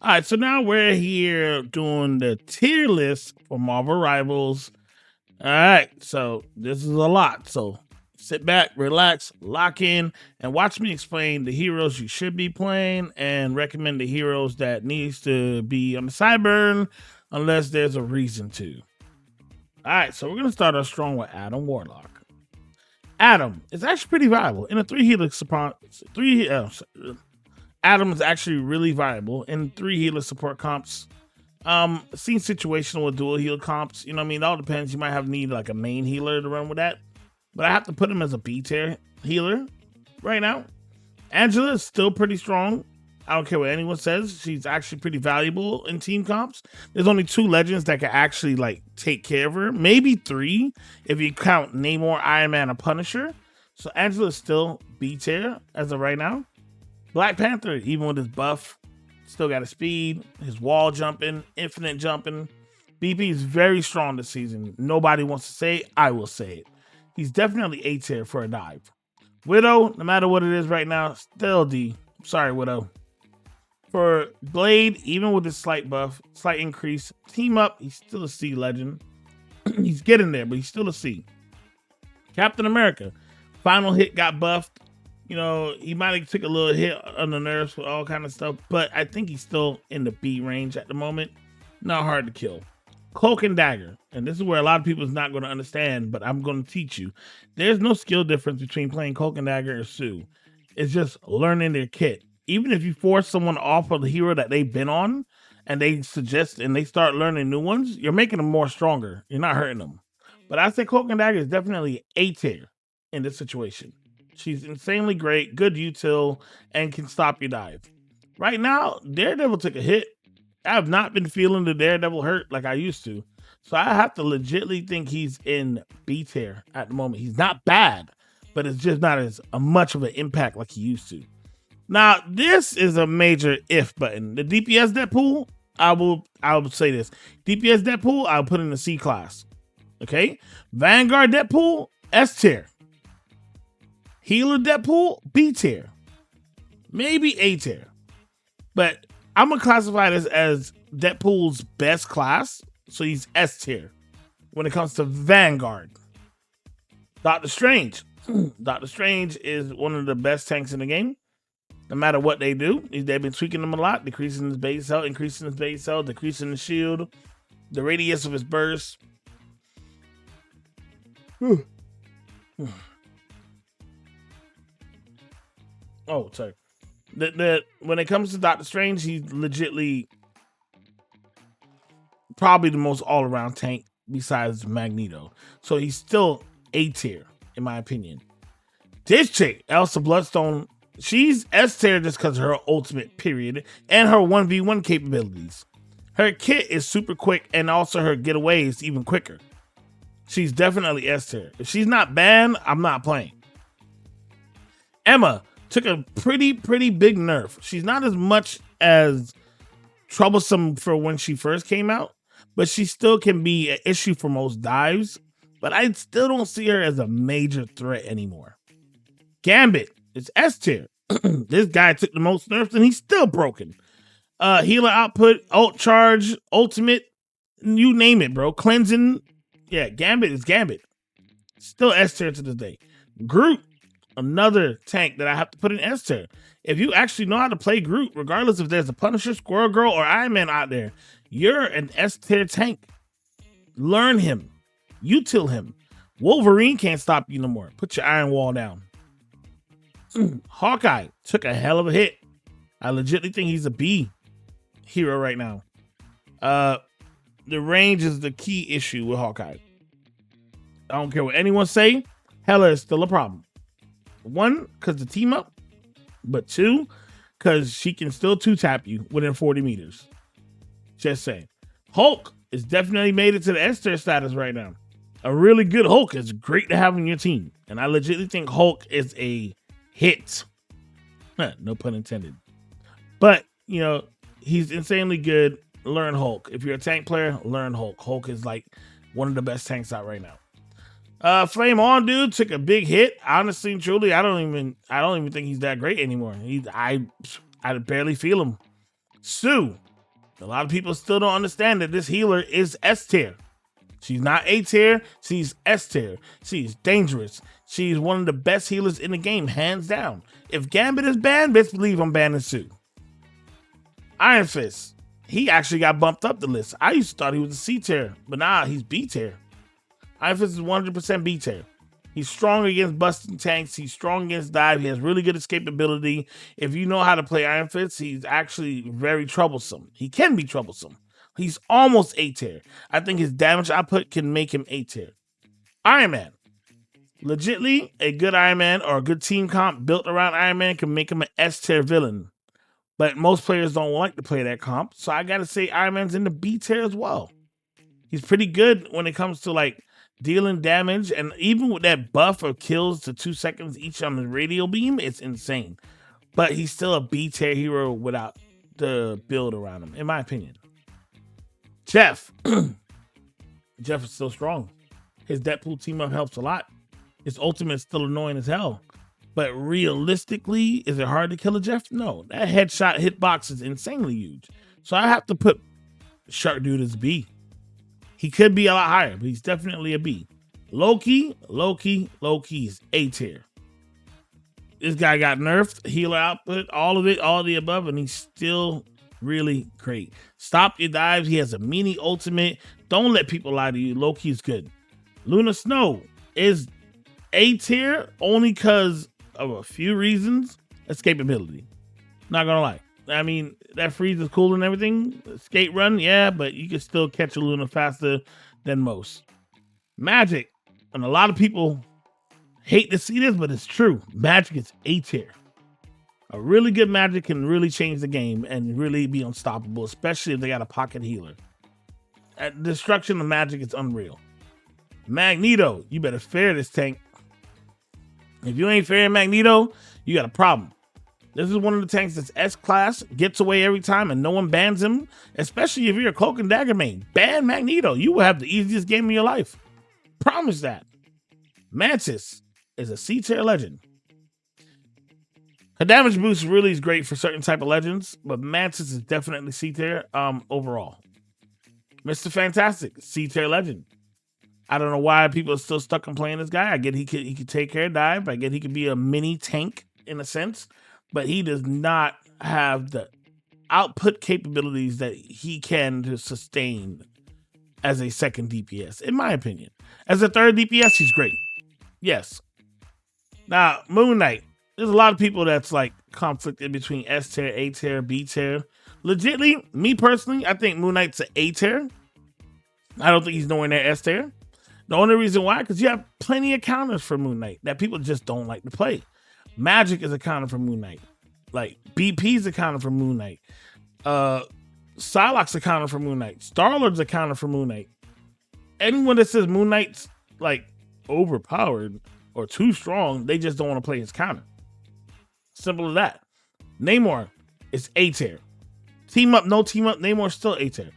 All right, so now we're here doing the tier list for Marvel Rivals. All right, so this is a lot. So sit back, relax, lock in, and watch me explain the heroes you should be playing and recommend the heroes that needs to be on the sideburn unless there's a reason to. All right, so we're gonna start off strong with Adam Warlock. Adam is actually pretty viable in a three helix support. Adam is actually really viable in three helix support comps. Seen situational with dual heal comps. You know what I mean? It all depends. You might have need like a main healer to run with that. But I have to put him as a B tier healer right now. Angela is still pretty strong. I don't care what anyone says. She's actually pretty valuable in team comps. There's only 2 legends that can actually like take care of her. Maybe 3 if you count Namor, Iron Man, and Punisher. So Angela is still B tier as of right now. Black Panther, even with his buff, still got his speed, his wall jumping, infinite jumping. BP is very strong this season. Nobody wants to say it. I will say it. He's definitely A tier for a dive. Widow, no matter what it is right now, still D. Sorry, Widow. For Blade, even with his slight buff, slight increase, team up, he's still a C legend. He's getting there, but he's still a C. Captain America, final hit got buffed. You know, he might have took a little hit on the nerves with all kind of stuff, but I think he's still in the B range at the moment. Not hard to kill. Cloak and Dagger, and this is where a lot of people is not going to understand, but I'm going to teach you. There's no skill difference between playing Cloak and Dagger or Sue. It's just learning their kit. Even if you force someone off of the hero that they've been on, and they suggest and they start learning new ones, you're making them more stronger. You're not hurting them. But I say Cloak and Dagger is definitely A tier in this situation. She's insanely great, good util, and can stop your dive. Right now, Daredevil took a hit. I have not been feeling the Daredevil hurt like I used to. So I have to legitly think he's in B tier at the moment. He's not bad, but it's just not as much of an impact like he used to. Now, this is a major if button. The DPS Deadpool, I will say this. DPS Deadpool, I'll put in the C class. Okay? Vanguard Deadpool, S tier. Healer Deadpool, B tier. Maybe A tier. But I'm going to classify this as Deadpool's best class. So he's S tier when it comes to Vanguard. Doctor Strange. Doctor Strange is one of the best tanks in the game. No matter what they do, they've been tweaking them a lot, decreasing his base health, increasing his base health, decreasing the shield, the radius of his burst. Oh, sorry. When it comes to Doctor Strange, he's legitly probably the most all-around tank besides Magneto. So he's still A tier, in my opinion. This chick, Elsa Bloodstone, she's S tier just because of her ultimate period and her 1v1 capabilities. Her kit is super quick and also her getaway is even quicker. She's definitely S tier. If she's not banned, I'm not playing. Emma took a pretty big nerf. She's not as much as troublesome for when she first came out, but she still can be an issue for most dives. But I still don't see her as a major threat anymore. Gambit is S tier. This guy took the most nerfs and he's still broken. Healer output, ult charge, ultimate, you name it, bro. Cleansing. Yeah, Gambit is Gambit. Still S tier to this day. Groot, another tank that I have to put in S tier. If you actually know how to play Groot, regardless if there's a Punisher, Squirrel Girl, or Iron Man out there, you're an S tier tank. Learn him. Util him. Wolverine can't stop you no more. Put your iron wall down. Hawkeye took a hell of a hit. I legitimately think he's a B hero right now. The range is the key issue with Hawkeye. I don't care what anyone say. Hela is still a problem. 1, because the team up. But 2, because she can still 2-tap you within 40 meters. Just saying. Hulk is definitely made it to the S tier status right now. A really good Hulk is great to have on your team. And I legitimately think Hulk is a hit. No pun intended. But, you know, he's insanely good. Learn Hulk. If you're a tank player, learn Hulk. Hulk is like one of the best tanks out right now. Flame On dude took a big hit. Honestly and truly, I don't even think he's that great anymore. I barely feel him. Sue, A lot of people still don't understand that this healer is S tier. She's not A tier, she's S tier. She's dangerous. She's one of the best healers in the game, hands down. If Gambit is banned, best believe I'm banning Sue. Iron Fist, he actually got bumped up the list. I used to thought he was a C tier, but nah, he's B tier. Iron Fist is 100% B tier. He's strong against busting tanks. He's strong against dive. He has really good escapability. If you know how to play Iron Fist, he's actually very troublesome. He can be troublesome. He's almost A tier. I think his damage output can make him A tier. Iron Man. Legitly, a good Iron Man or a good team comp built around Iron Man can make him an S tier villain. But most players don't like to play that comp. So I got to say Iron Man's in the B tier as well. He's pretty good when it comes to like dealing damage. And even with that buff of kills to 2 seconds each on the radio beam, it's insane. But he's still a B tier hero without the build around him, in my opinion. Jeff. Jeff is still strong. His Deadpool team up helps a lot. His ultimate is still annoying as hell. But realistically, is it hard to kill a Jeff? No. That headshot hitbox is insanely huge. So I have to put Shark Dude as B. He could be a lot higher, but he's definitely a B. Loki is A tier. This guy got nerfed, healer output, all of it, all of the above, and he's still really great. Stop your dives. He has a mini ultimate. Don't let people lie to you. Loki's good. Luna Snow is A tier only because of a few reasons. Escapability. Not gonna lie. I mean, that freeze is cool and everything. Skate run, yeah, but you can still catch a Luna faster than most. Magic, and a lot of people hate to see this, but it's true. Magic is A tier. A really good Magic can really change the game and really be unstoppable, especially if they got a pocket healer. Destruction of Magic is unreal. Magneto, you better fear this tank. If you ain't fearing Magneto, you got a problem. This is one of the tanks that's S-class, gets away every time, and no one bans him, especially if you're a Cloak and Dagger main. Ban Magneto. You will have the easiest game of your life. Promise that. Mantis is a C-tier legend. Her damage boost really is great for certain type of legends, but Mantis is definitely C-tier overall. Mr. Fantastic, C-tier legend. I don't know why people are still stuck on playing this guy. I get he could take care of dive. I get he could be a mini tank in a sense, but he does not have the output capabilities that he can to sustain as a second DPS, in my opinion. As a third DPS, he's great. Yes. Now, Moon Knight. There's a lot of people that's like conflicted between S tier, A tier, B tier. Legitly, me personally, I think Moon Knight's an A tier. I don't think he's nowhere near S tier. The only reason why, because you have plenty of counters for Moon Knight that people just don't like to play. Magic is a counter for Moon Knight. Like, BP's a counter for Moon Knight. Psylocke's a counter for Moon Knight. Star-Lord's a counter for Moon Knight. Anyone that says Moon Knight's, like, overpowered or too strong, they just don't want to play his counter. Simple as that. Namor is A tier. Team up, no team up, Namor's still A tier.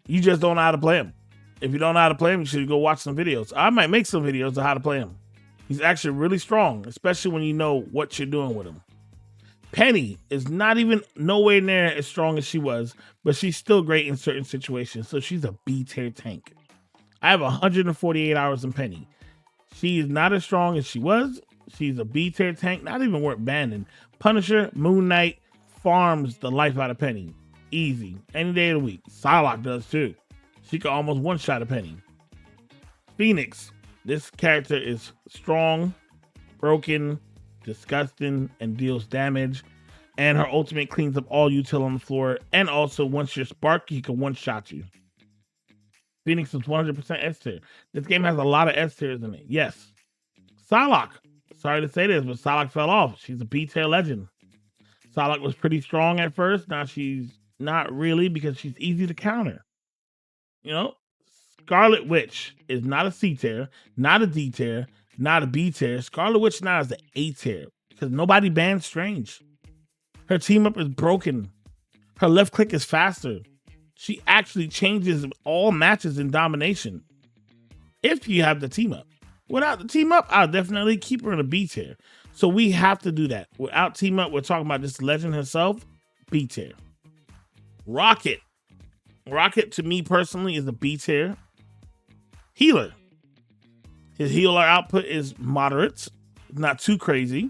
You just don't know how to play him. If you don't know how to play him, you should go watch some videos. I might make some videos of how to play him. He's actually really strong, especially when you know what you're doing with him. Penny is not even nowhere near as strong as she was, but she's still great in certain situations. So she's a B tier tank. I have 148 hours in Penny. She is not as strong as she was. She's a B tier tank, not even worth banning. Punisher, Moon Knight farms the life out of Penny. Easy. Any day of the week. Psylocke does too. She can almost one-shot a Penny. Phoenix. This character is strong, broken, disgusting, and deals damage. And her ultimate cleans up all util on the floor. And also, once you're spark, he can one-shot you. Phoenix is 100% S tier. This game has a lot of S tiers in it. Yes. Psylocke. Sorry to say this, but Psylocke fell off. She's a B tier legend. Psylocke was pretty strong at first. Now she's not really because she's easy to counter. You know? Scarlet Witch is not a C tier, not a D tier, not a B tier. Scarlet Witch now is the A tier because nobody bans Strange. Her team up is broken. Her left click is faster. She actually changes all matches in domination. If you have the team up. Without the team up, I'll definitely keep her in a B tier. So we have to do that. Without team up, we're talking about this legend herself, B tier. Rocket. Rocket, to me personally, is a B tier healer. His healer output is moderate, not too crazy.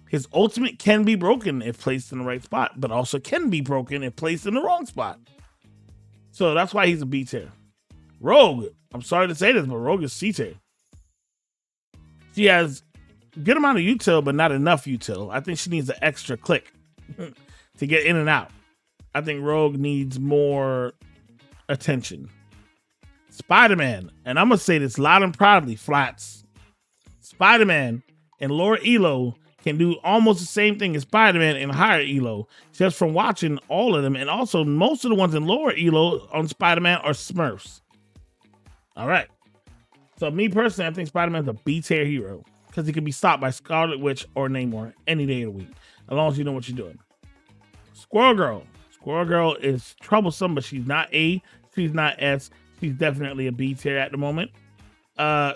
His ultimate can be broken if placed in the right spot, but also can be broken if placed in the wrong spot. So that's why he's a B tier. Rogue, I'm sorry to say this, but Rogue is C tier. She has a good amount of util, but not enough util. I think she needs an extra click to get in and out. I think Rogue needs more attention. Spider-Man, and I'm going to say this loud and proudly, Flats. Spider-Man in lower elo can do almost the same thing as Spider-Man in higher elo, just from watching all of them. And also, most of the ones in lower elo on Spider-Man are Smurfs. All right. So, me personally, I think Spider-Man's a B-tier hero because he can be stopped by Scarlet Witch or Namor any day of the week, as long as you know what you're doing. Squirrel Girl. Squirrel Girl is troublesome, but she's not A, she's not S. She's definitely a B tier at the moment. Her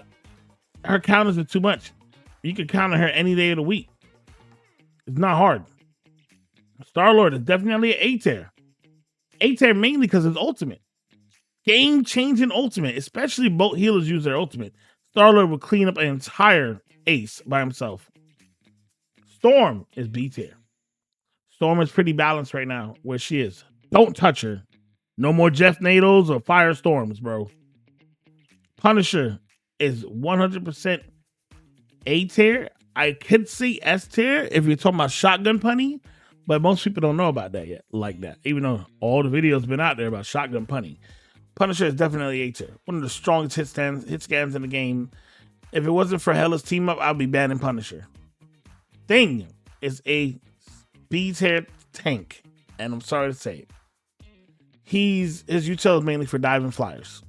counters are too much. You can counter her any day of the week. It's not hard. Star-Lord is definitely an A tier. A tier mainly because it's ultimate. Game-changing ultimate, especially both healers use their ultimate. Star-Lord will clean up an entire ace by himself. Storm is B tier. Storm is pretty balanced right now where she is. Don't touch her. No more Jeff Nados or Firestorms, bro. Punisher is 100% A tier. I could see S tier if you're talking about shotgun punny, but most people don't know about that yet, like that. Even though all the videos been out there about shotgun punny. Punisher is definitely A tier. One of the strongest hit scans in the game. If it wasn't for Hella's team up, I'd be banning Punisher. Thing is a B tier tank, and I'm sorry to say it. His util is mainly for diving flyers.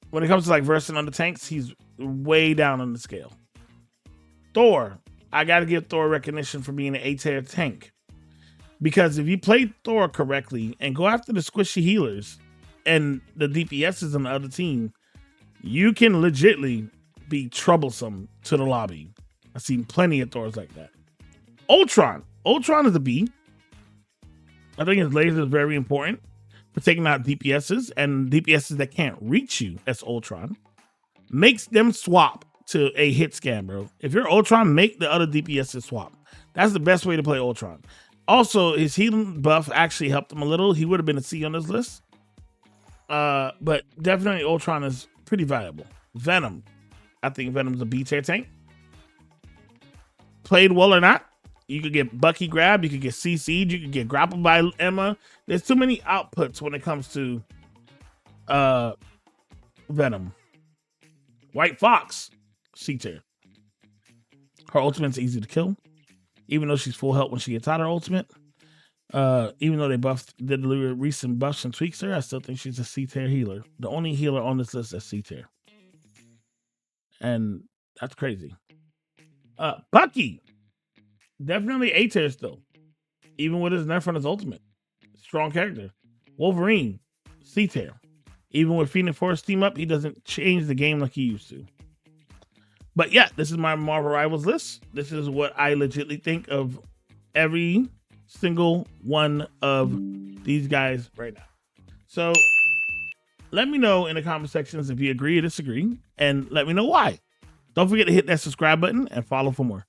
When it comes to like versing on the tanks, he's way down on the scale. Thor, I gotta give Thor recognition for being an A-tier tank. Because if you play Thor correctly and go after the squishy healers and the DPSs on the other team, you can legitly be troublesome to the lobby. I've seen plenty of Thors like that. Ultron. Ultron is a B. I think his laser is very important for taking out DPSs and DPSs that can't reach you as Ultron. Makes them swap to a hit scan, bro. If you're Ultron, make the other DPSs swap. That's the best way to play Ultron. Also, his healing buff actually helped him a little. He would have been a C on this list. But definitely Ultron is pretty valuable. Venom. I think Venom's a B tier tank. Played well or not, you could get Bucky grabbed, you could get CC'd, you could get grappled by Emma. There's too many outputs when it comes to Venom. White Fox, C tier. Her ultimate's easy to kill, even though she's full health when she gets out of her ultimate. Even though they did the recent buffs and tweaks her, I still think she's a C tier healer. The only healer on this list that's C tier. And that's crazy. Bucky, definitely A tier still, even with his nerf on his ultimate. Strong character. Wolverine, C tier. Even with Phoenix Force team up, he doesn't change the game like he used to. But yeah, this is my Marvel Rivals list. This is what I legitimately think of every single one of these guys right now. So let me know in the comment sections if you agree or disagree, and let me know why. Don't forget to hit that subscribe button and follow for more.